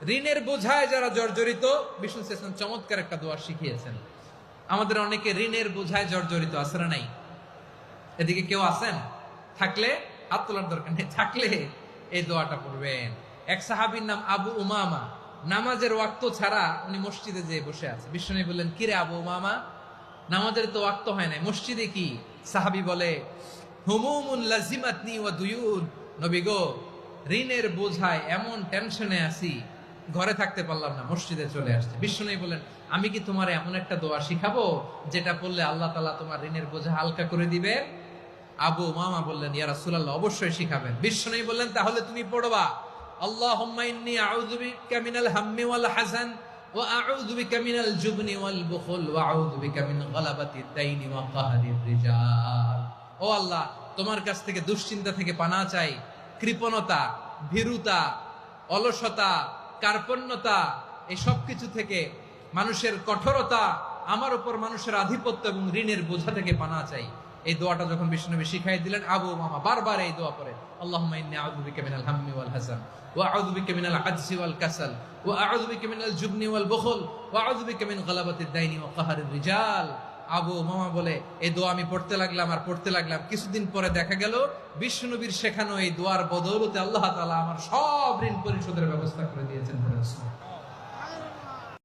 ঋণের বোঝায় যারা জর্জরিত, বিষ্ণু ইসলাম চমৎকার একটা দোয়া শিখিয়েছেন। আমাদের অনেকে ঋণের বোঝায় জর্জরিত, আছে না নাই? এদিকে কেউ আছেন? থাকলে হাত তোলার দরকার নেই, থাকলে এই দোয়াটা পড়বেন। এক সাহাবীর নাম আবু উমামা, নামাজের ওয়াক্ত ছাড়া উনি মসজিদে যেয়ে বসে আছে। বিষ্ণু বললেন, কিরে আবু উমামা, নামাজের তো ওয়াক্ত হয় না, মসজিদে কি? সাহাবী বলে, হুমুমুন লাজিমাতনি ওয়া দুয়ুন, নবী গো, ঋণের বোঝায় এমন টেনশনে আছি, ঘরে থাকতে পারলাম না, মসজিদে চলে আসছে। বিষ্ণু বলেন, আমি কি তোমার এমন একটা দোয়া শিখাবো যেটা পড়লে আল্লাহ তাআলা তোমার ঋণের বোঝা হালকা করে দিবে? আবু উমামা বললেন, ইয়া রাসূলুল্লাহ, অবশ্যই শিখাবেন। বিষ্ণু বললেন, তাহলে তুমি পড়বা, আল্লাহুম্মা ইন্নী আউযু বিকা মিনাল হাম্মি ওয়াল হাযান ওয়া আউযু বিকা মিনাল জুবনি ওয়াল বুখল ওয়া আউযু বিকা মিন গালাবাতিদ দাইনি ওয়া কাহরির রিজাল। ও আল্লাহ, তোমার কাছ থেকে দুশ্চিন্তা থেকে পানাহ চাই, কৃপণতা, ভীরুতা, অলসতা, কার্পণ্যতা, এই সব কিছু থেকে, মানুষের কঠোরতা, আমার উপর মানুষের আধিপত্য এবং ঋণের বোঝা থেকে পানাহ চাই। এই দোয়াটা যখন বিষ্ণুনবী শিখাই দিলেন, আবু উমামা বারবার এই দোয়া পড়ে, আল্লাহুম্মা ইন্নী আউযু বিকা মিনাল হাম্মি ওয়াল হাযান ওয়া আউযু বিকা মিনাল আজজি ওয়াল কাসাল ওয়া আউযু বিকা মিনাল জুবনি ওয়াল বুখল ওয়া আউযু বিকা মিন গালাবাতিদ দাইনি ওয়া কাহরির রিজাল। আবু উমামা বলে, এই দোয়া আমি পড়তে লাগলাম আর পড়তে লাগলাম, কিছুদিন পরে দেখা গেল বিষ্ণুনবীর শেখানো এই দোয়ার বদৌলতে আল্লাহ তাআলা আমার সব ঋণ পরিশোধের ব্যবস্থা করে দিয়েছেন।